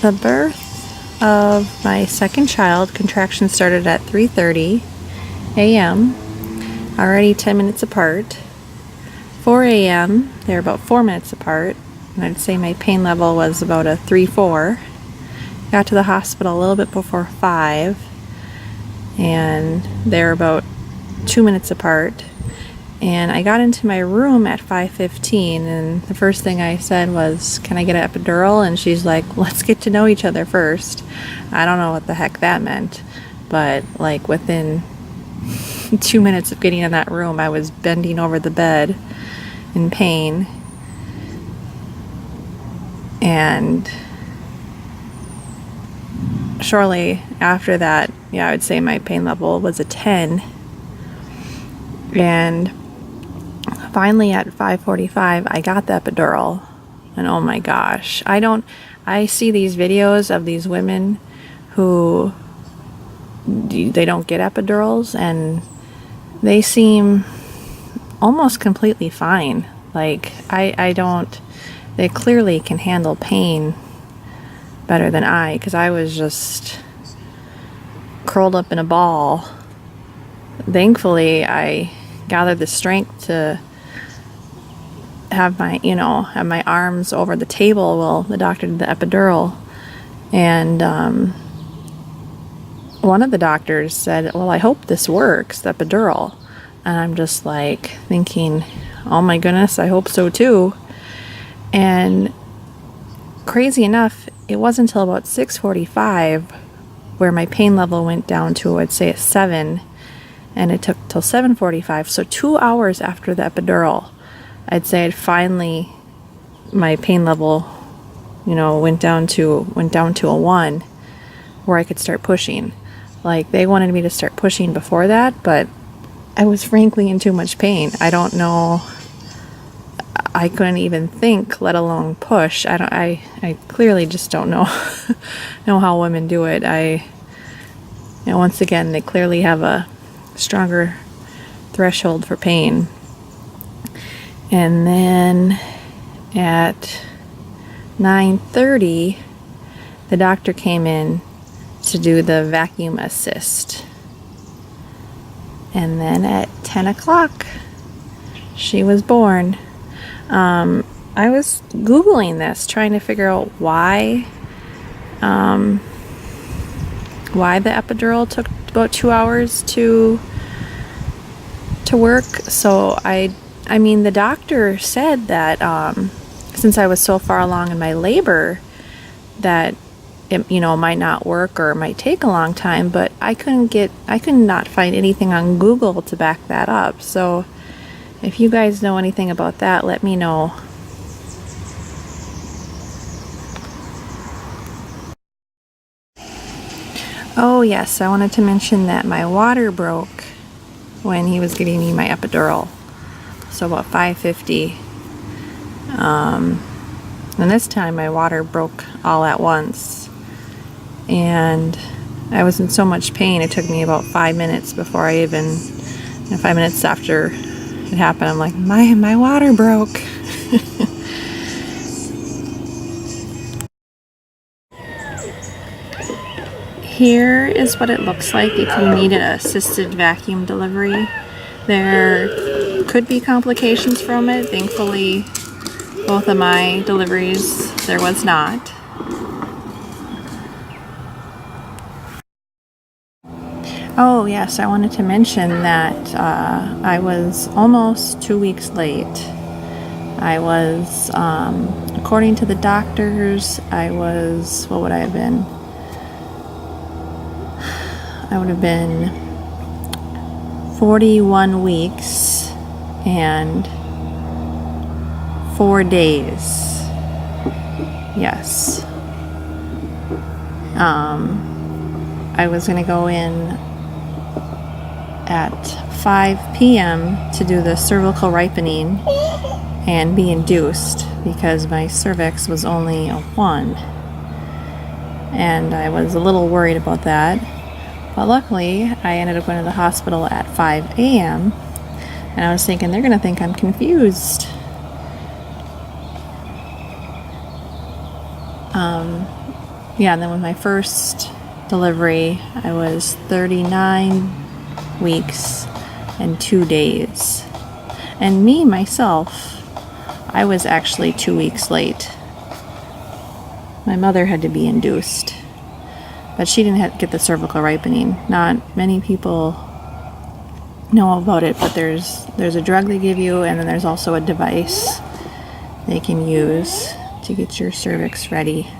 The birth of my second child, contractions started at 3:30 a.m., already 10 minutes apart. 4 a.m., they're about 4 minutes apart, and I'd say my pain level was about a 3-4. Got to the hospital a little bit before 5, and they're about 2 minutes apart. And I got into my room at 5:15, and the first thing I said was, "Can I get an epidural?" And she's like, "Let's get to know each other first." I don't know what the heck that meant, but like within 2 minutes of getting in that room, I was bending over the bed in pain. And shortly after that, yeah, I would say my pain level was a 10. And finally at 5:45, I got the epidural, and oh my gosh, I see these videos of these women who they don't get epidurals, and they seem almost completely fine. Like, they clearly can handle pain better than because I was just curled up in a ball. Thankfully, I gathered the strength to have my arms over the table while the doctor did the epidural. And one of the doctors said, "Well, I hope this works, the epidural." And I'm just like thinking, oh my goodness, I hope so too. And crazy enough, it wasn't until about 6:45 where my pain level went down to, I'd say, a 7. And it took till 7:45, so 2 hours after the epidural, I'd say my pain level, went down to a 1, where I could start pushing. Like, they wanted me to start pushing before that, but I was frankly in too much pain. I don't know. I couldn't even think, let alone push. I clearly just don't know how women do it. Once again, they clearly have a stronger threshold for pain. And then at 9:30, the doctor came in to do the vacuum assist. And then at 10 o'clock, she was born. I was Googling this, trying to figure out why the epidural took about 2 hours to work. So I mean, the doctor said that since I was so far along in my labor, that it might not work or it might take a long time, but I could not find anything on Google to back that up. So if you guys know anything about that, let me know. Oh yes, I wanted to mention that my water broke when he was getting me my epidural. So about 5:50. And this time my water broke all at once. And I was in so much pain, it took me about 5 minutes before 5 minutes after it happened, I'm like, my water broke. Here is what it looks like if you need an assisted vacuum delivery. There could be complications from it. Thankfully, both of my deliveries, there was not. Oh yes, I wanted to mention that I was almost 2 weeks late. I was, according to the doctors, what would I have been? I would have been 41 weeks and 4 days. Yes. I was going to go in at 5 p.m. to do the cervical ripening and be induced because my cervix was only a 1. And I was a little worried about that. But luckily, I ended up going to the hospital at 5 a.m. And I was thinking, they're going to think I'm confused. yeah, and then with my first delivery, I was 39 weeks and 2 days. And me, myself, I was actually 2 weeks late. My mother had to be induced, but she didn't have to get the cervical ripening. Not many people know about it, but there's a drug they give you, and then there's also a device they can use to get your cervix ready.